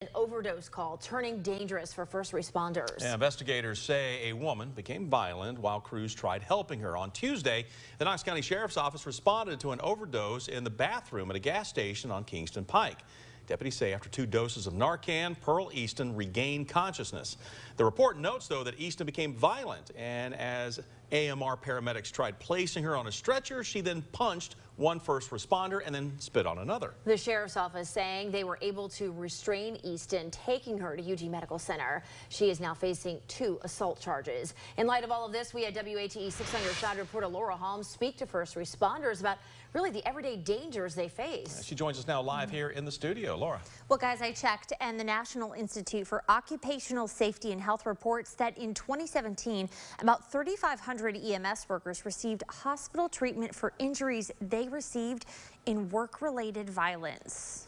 An overdose call turning dangerous for first responders. Yeah, investigators say a woman became violent while crews tried helping her. On Tuesday, the Knox County Sheriff's Office responded to an overdose in the bathroom at a gas station on Kingston Pike. Deputies say after 2 doses of Narcan, Pearl Easton regained consciousness. The report notes, though, that Easton became violent, and as AMR paramedics tried placing her on a stretcher, she then punched one first responder and then spit on another. The sheriff's office saying they were able to restrain Easton, taking her to UG Medical Center. She is now facing 2 assault charges. In light of all of this, we had WATE 600 side reporter Laura Holmes speak to first responders about really the everyday dangers they face. She joins us now live here in the studio. Laura. Well, guys, I checked, and the National Institute for Occupational Safety and Health reports that in 2017, about 3,500 EMS workers received hospital treatment for injuries they received in work-related violence.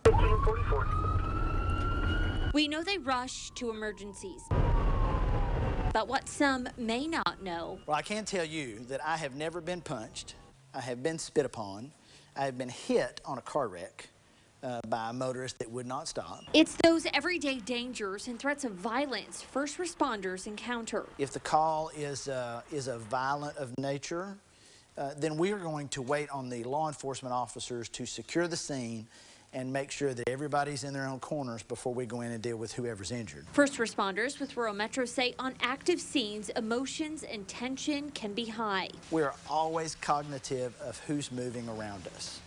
1544. We know they rush to emergencies, but what some may not know. Well, I can tell you that I have never been punched. I have been spit upon. I have been hit on a car wreck by a motorist that would not stop. It's those everyday dangers and threats of violence first responders encounter. If the call is a violent of nature, then we are going to wait on the law enforcement officers to secure the scene and make sure that everybody's in their own corners before we go in and deal with whoever's injured. First responders with Rural Metro say on active scenes, emotions and tension can be high. We're always cognitive of who's moving around us.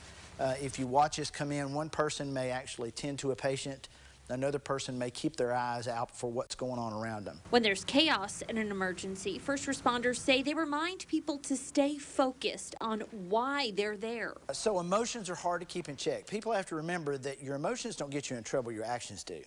If you watch us come in, one person may actually tend to a patient, another person may keep their eyes out for what's going on around them. When there's chaos in an emergency, first responders say they remind people to stay focused on why they're there. So emotions are hard to keep in check. People have to remember that your emotions don't get you in trouble, your actions do.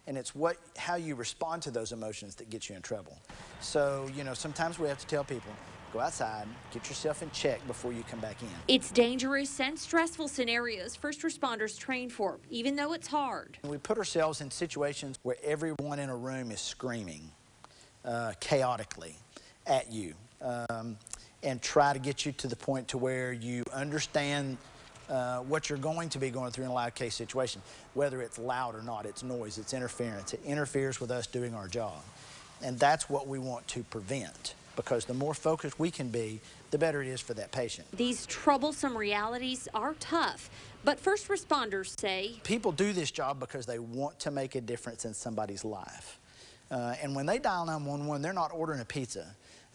And it's how you respond to those emotions that get you in trouble. So, you know, sometimes we have to tell people, go outside, get yourself in check before you come back in. It's dangerous and stressful scenarios first responders train for, even though it's hard. We put ourselves in situations where everyone in a room is screaming chaotically at you and try to get you to the point to where you understand what you're going to be going through in a live case situation. Whether it's loud or not, it's noise, it's interference. It interferes with us doing our job. And that's what we want to prevent, because the more focused we can be, the better it is for that patient. These troublesome realities are tough, but first responders say people do this job because they want to make a difference in somebody's life. And when they dial 911, they're not ordering a pizza.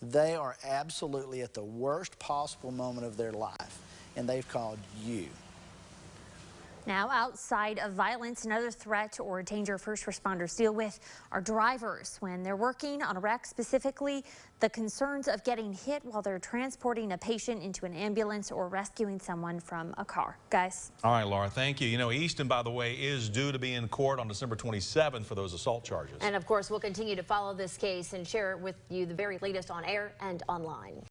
They are absolutely at the worst possible moment of their life, and they've called you. Now, outside of violence, another threat or danger first responders deal with are drivers when they're working on a wreck, specifically the concerns of getting hit while they're transporting a patient into an ambulance or rescuing someone from a car. Guys. All right, Laura, thank you. You know, Easton, by the way, is due to be in court on December 27th for those assault charges. And of course, we'll continue to follow this case and share it with you the very latest on air and online.